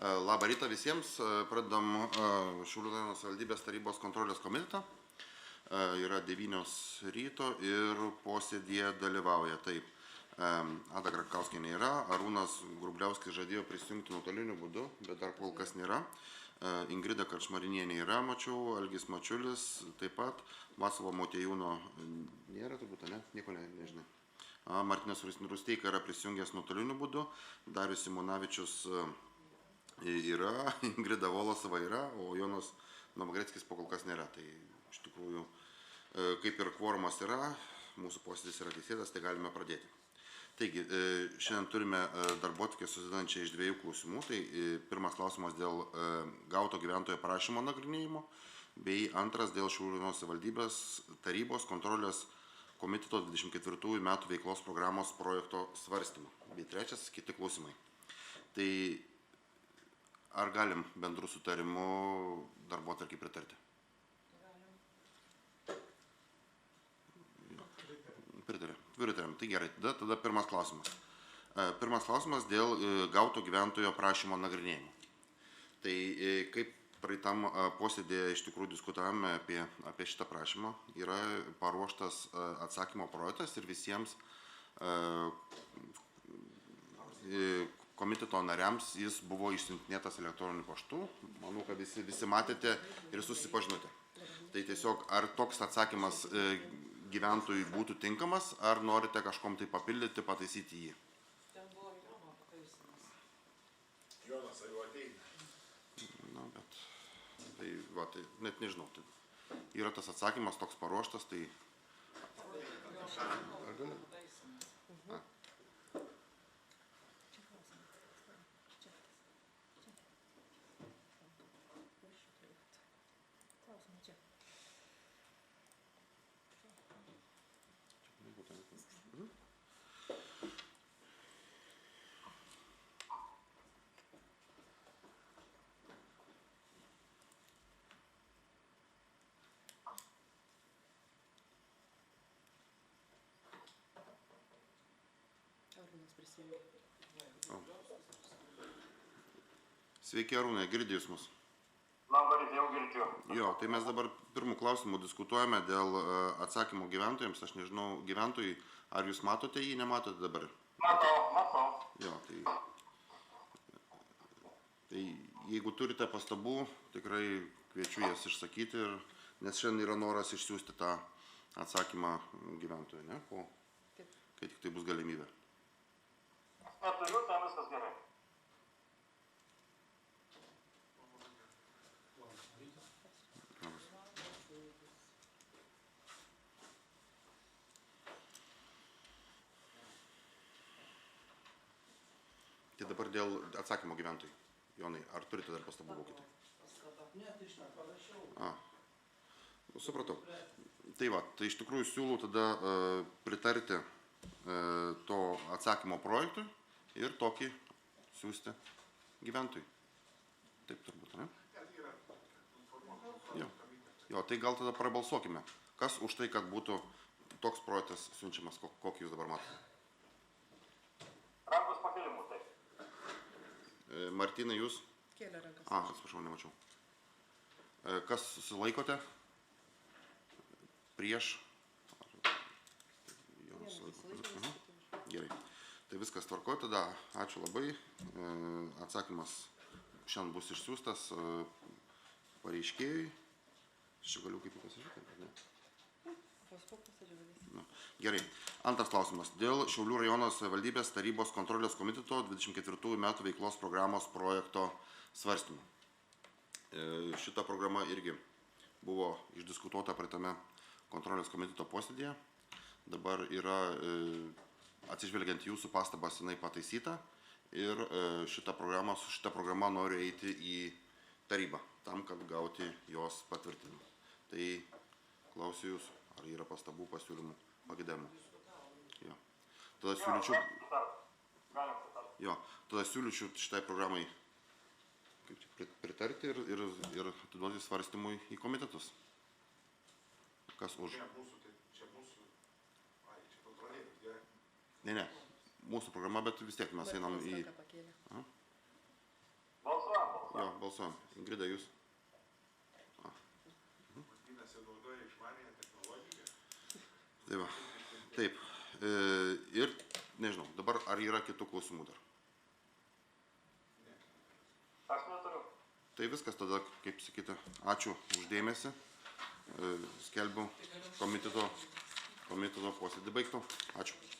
Labą rytą visiems. Pradedam Šiaulių rajono savivaldybės tarybos kontrolės komitetą. Yra 9 ryto ir posėdėje dalyvauja taip. Ada Grakauskienė yra, Arūnas Grubliauskis žadėjo prisijungti nuotoliniu būdu, bet dar kol kas nėra. Ingrida Karčmarinienė yra, mačiau, Algis Mačiulis taip pat, Vaclovo Motiejūno nėra turbūt, ne? Nieko nežinai. Martinas Rusteika yra prisijungęs nuotoliniu būdu, Darius Simonavičius yra, Ingrida Volosova yra, o Jonas Novagreckis po kol kas nėra. Tai iš tikrųjų, kaip ir kvorumas yra, mūsų posėdis yra teisėtas, tai galime pradėti. Taigi, šiandien turime darbotvarkę susidedančią iš 2 klausimų. Tai pirmas klausimas dėl gauto gyventojo prašymo nagrinėjimo, bei antras dėl Šiaulių rajono savivaldybės tarybos kontrolės komiteto 24 metų veiklos programos projekto svarstymo. Bei trečias kiti klausimai. Tai ar galim bendrų sutarimų darbotvarkei pritarti? Pritarėm. Tai gerai. Tada pirmas klausimas. Pirmas klausimas dėl gauto gyventojo prašymo nagrinėjimo. Tai kaip praeitam posėdėje iš tikrųjų diskutavome apie šitą prašymą, yra paruoštas atsakymo projektas ir visiems komiteto nariams jis buvo išsiuntinėtas elektroniniu paštu. Manau, kad visi matėte ir susipažinote. Tai tiesiog, ar toks atsakymas gyventojui būtų tinkamas, ar norite kažkom tai papildyti, pataisyti jį? Ten buvo Jono pataisimas. Jonas jau ateina. Na, bet, tai net nežinau. Tai yra tas atsakymas toks paruoštas, tai... Ar gali? Arūnas prisijungė. Sveiki, Arūnai, girdė jūs mus? Labą rytą, jau girdžiu. Jo, tai mes dabar pirmų klausimų diskutuojame dėl atsakymų gyventojams. Aš nežinau, gyventojai, ar jūs matote jį, nematote dabar? Matau. Jo, tai jeigu turite pastabų, tikrai kviečiu jas išsakyti, nes šiandien yra noras išsiųsti tą atsakymą gyventojui, ne? Kai tik tai bus galimybė. Neturiu, ten viskas gerai. Tai dabar dėl atsakymo gyventojui. Jonai, ar turite dar pastabų vokietį? Ne, tai šitą parašiau. Supratau. Tai va, tai iš tikrųjų siūlau tada pritarti to atsakymo projektui ir tokį siūsti gyventojui. Taip turbūt, ne? Jo, tai gal tada prabalsuokime. Kas už tai, kad būtų toks projektas siunčiamas, kokį jūs dabar matote? Rankos pakelimu, taip. Martynai, jūs? Kėlė rankas. Atsiprašau, nemačiau. Kas susilaikote? Prieš? Gerai. Tai viskas tvarkoja, tada ačiū labai. Atsakymas šiandien bus išsiųstas pareiškėjui. Čia galiu kaip pasižiūrėti, ne? Gerai. Antras klausimas. Dėl Šiaulių rajono savivaldybės tarybos kontrolės komiteto 24 metų veiklos programos projekto svarstymo. Šita programa irgi buvo išdiskutuota praeitame kontrolės komiteto posėdėje. Dabar yra, atsižvelgiant jūsų pastabas, jinai pataisyta ir šita programa nori eiti į tarybą, tam, kad gauti jos patvirtinimą. Tai klausiu jūs, ar yra pastabų, pasiūlymų, pagėdamų. Jo. Tada siūlyčiau šitai programai pritarti ir atiduoti svarstymui į komitetus. Kas už? Čia mūsų, čia kontrolėjimas, gerai. Ne, mūsų programa, bet vis tiek mes einam į... Balsuojame. balsuojam. Ingrida, jūs? Vadinasi, naudoja išmanėją technologiją. Tai va, taip. Ir nežinau, dabar ar yra kitų klausimų dar? Aš neturiu. Tai viskas tada, kaip sakyti, ačiū uždėmesi. Skelbiu komiteto posėdį baigtų. Ačiū.